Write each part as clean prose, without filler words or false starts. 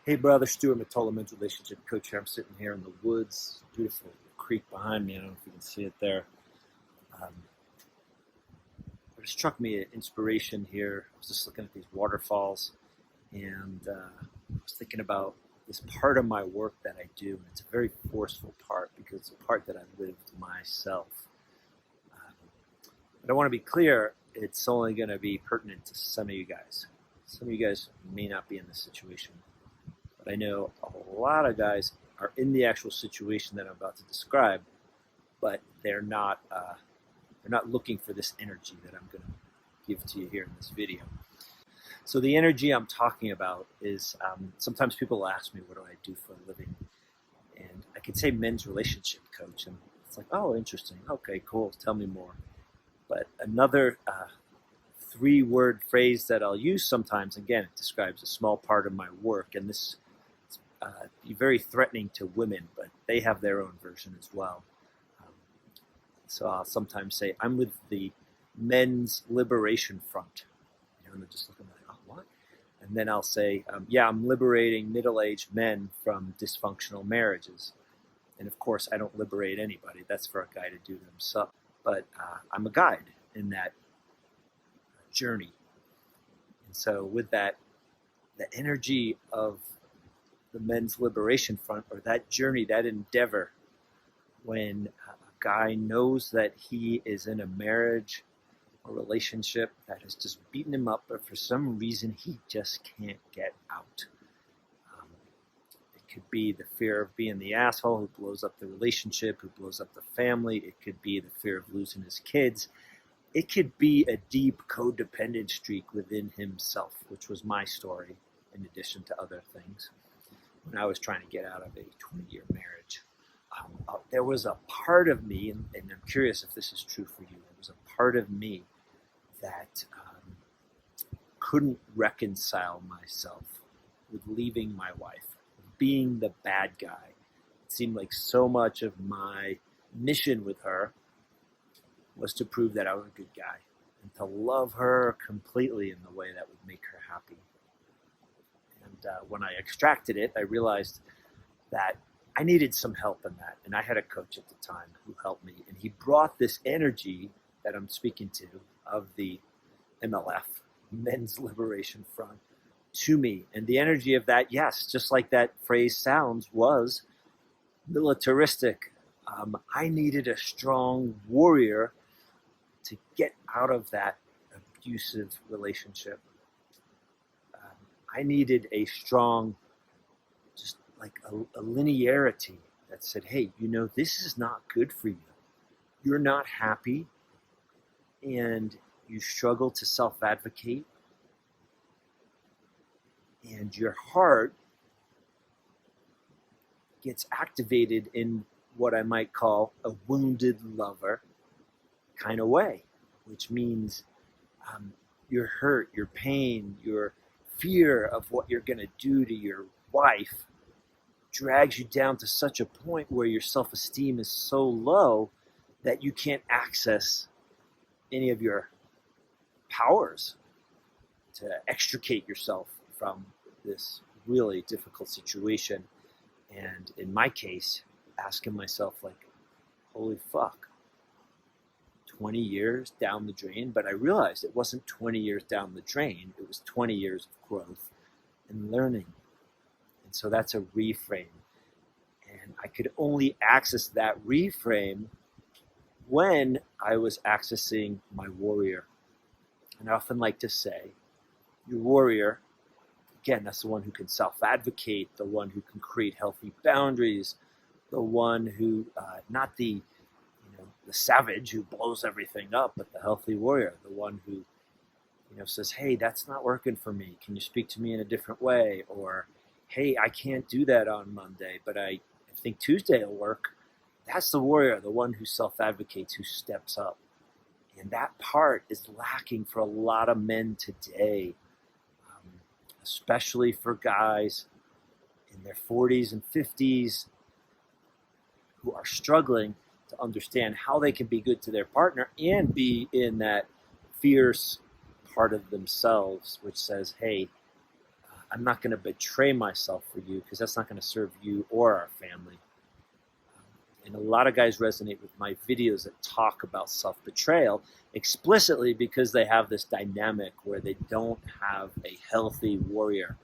Hey, brother, Stuart Matola, mental relationship coach here. I'm sitting here in the woods, beautiful creek behind me. I don't know if you can see it there. Um, it struck me an inspiration here. I was just looking at these waterfalls, and I was thinking about this part of my work that I do. And it's a very forceful part because it's a part that I lived myself. Um, but I want to be clear, it's only going to be pertinent to some of you guys. Some of you guys may not be in this situation. But I know a lot of guys are in the actual situation that I'm about to describe, but they're not looking for this energy that I'm going to give to you here in this video. So the energy I'm talking about is sometimes people ask me, what do I do for a living? And I can say men's relationship coach, and it's like, oh, interesting. Okay, cool. Tell me more. But another three-word phrase that I'll use sometimes, again, it describes a small part of my work, and this be very threatening to women, but they have their own version as well. So I'll sometimes say, I'm with the Men's Liberation Front. And they're just looking like, oh, what? And then I'll say, yeah, I'm liberating middle-aged men from dysfunctional marriages. And of course, I don't liberate anybody. That's for a guy to do himself. But I'm a guide in that journey. And so with that, the energy of the Men's Liberation Front, or that journey, that endeavor, when a guy knows that he is in a marriage or relationship that has just beaten him up, but for some reason he just can't get out. It could be the fear of being the asshole who blows up the relationship, who blows up the family. It could be the fear of losing his kids. It could be a deep codependent streak within himself, which was my story, in addition to other things, when I was trying to get out of a 20-year marriage. There was a part of me, and I'm curious if this is true for you, there was a part of me that couldn't reconcile myself with leaving my wife, being the bad guy. It seemed like so much of my mission with her was to prove that I was a good guy and to love her completely in the way that would make her happy. And when I extracted it, I realized that I needed some help in that. And I had a coach at the time who helped me. And he brought this energy that I'm speaking to of the MLF, Men's Liberation Front, to me. And the energy of that, yes, just like that phrase sounds, was militaristic. I needed a strong warrior to get out of that abusive relationship. I needed a strong, just like a linearity that said, hey, this is not good for you. You're not happy and you struggle to self-advocate, and your heart gets activated in what I might call a wounded lover kind of way, which means your hurt, your pain, your fear of what you're going to do to your wife drags you down to such a point where your self-esteem is so low that you can't access any of your powers to extricate yourself from this really difficult situation. And in my case, asking myself, like, holy fuck, 20 years down the drain. But I realized it wasn't 20 years down the drain. It was 20 years of growth and learning. And so that's a reframe. And I could only access that reframe when I was accessing my warrior. And I often like to say, your warrior, again, that's the one who can self-advocate, the one who can create healthy boundaries, the one who, not the savage who blows everything up, but the healthy warrior, the one who, says, hey, that's not working for me. Can you speak to me in a different way? Or, hey, I can't do that on Monday, but I think Tuesday will work. That's the warrior, the one who self-advocates, who steps up. And that part is lacking for a lot of men today, especially for guys in their 40s and 50s who are struggling to understand how they can be good to their partner and be in that fierce part of themselves which says, hey, I'm not going to betray myself for you because that's not going to serve you or our family. And a lot of guys resonate with my videos that talk about self-betrayal explicitly because they have this dynamic where they don't have a healthy warrior.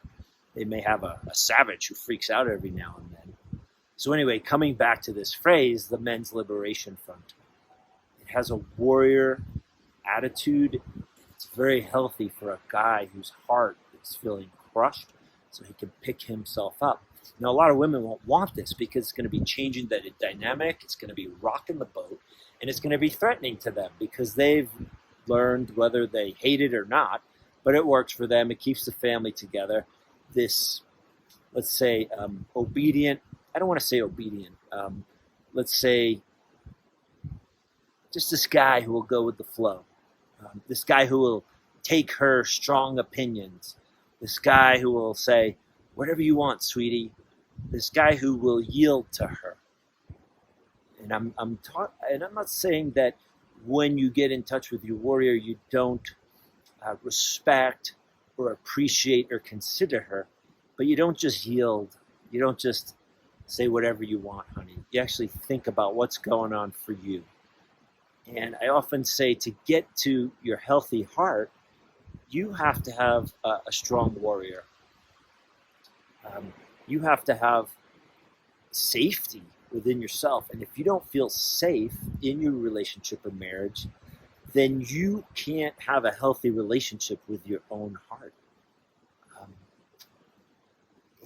They may have a savage who freaks out every now and then. So anyway, coming back to this phrase, the Men's Liberation Front, it has a warrior attitude. It's very healthy for a guy whose heart is feeling crushed so he can pick himself up. Now, a lot of women won't want this because it's going to be changing the dynamic, it's going to be rocking the boat, and it's going to be threatening to them because they've learned, whether they hate it or not, but it works for them. It keeps the family together. This, let's say, obedient, I don't want to say obedient, let's say just this guy who will go with the flow, this guy who will take her strong opinions, this guy who will say, whatever you want, sweetie, this guy who will yield to her. And I'm not saying that when you get in touch with your warrior, you don't respect or appreciate or consider her, but you don't just yield. You don't just say whatever you want, honey. You actually think about what's going on for you. And I often say to get to your healthy heart, you have to have a strong warrior. You have to have safety within yourself. And if you don't feel safe in your relationship or marriage, then you can't have a healthy relationship with your own heart.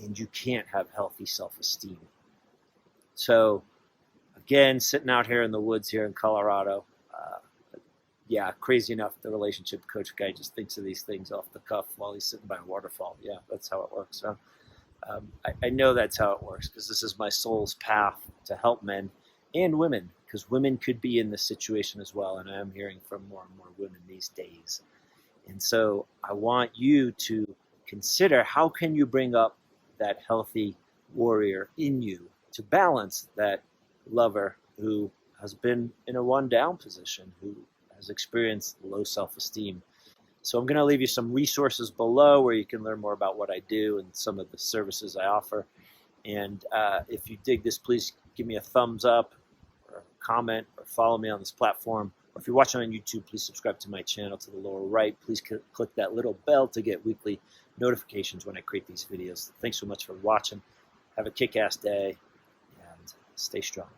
And you can't have healthy self-esteem. So, again, sitting out here in the woods here in Colorado, yeah, crazy enough, the relationship coach guy just thinks of these things off the cuff while he's sitting by a waterfall. Yeah, that's how it works. So, I know that's how it works because this is my soul's path to help men and women, because women could be in this situation as well, and I am hearing from more and more women these days. And so I want you to consider, how can you bring up that healthy warrior in you to balance that lover who has been in a one-down position, who has experienced low self-esteem. So I'm going to leave you some resources below where you can learn more about what I do and some of the services I offer. And if you dig this, please give me a thumbs up or comment or follow me on this platform. Or if you're watching on YouTube, please subscribe to my channel to the lower right. Please click that little bell to get weekly notifications when I create these videos. Thanks so much for watching. Have a kick-ass day and stay strong.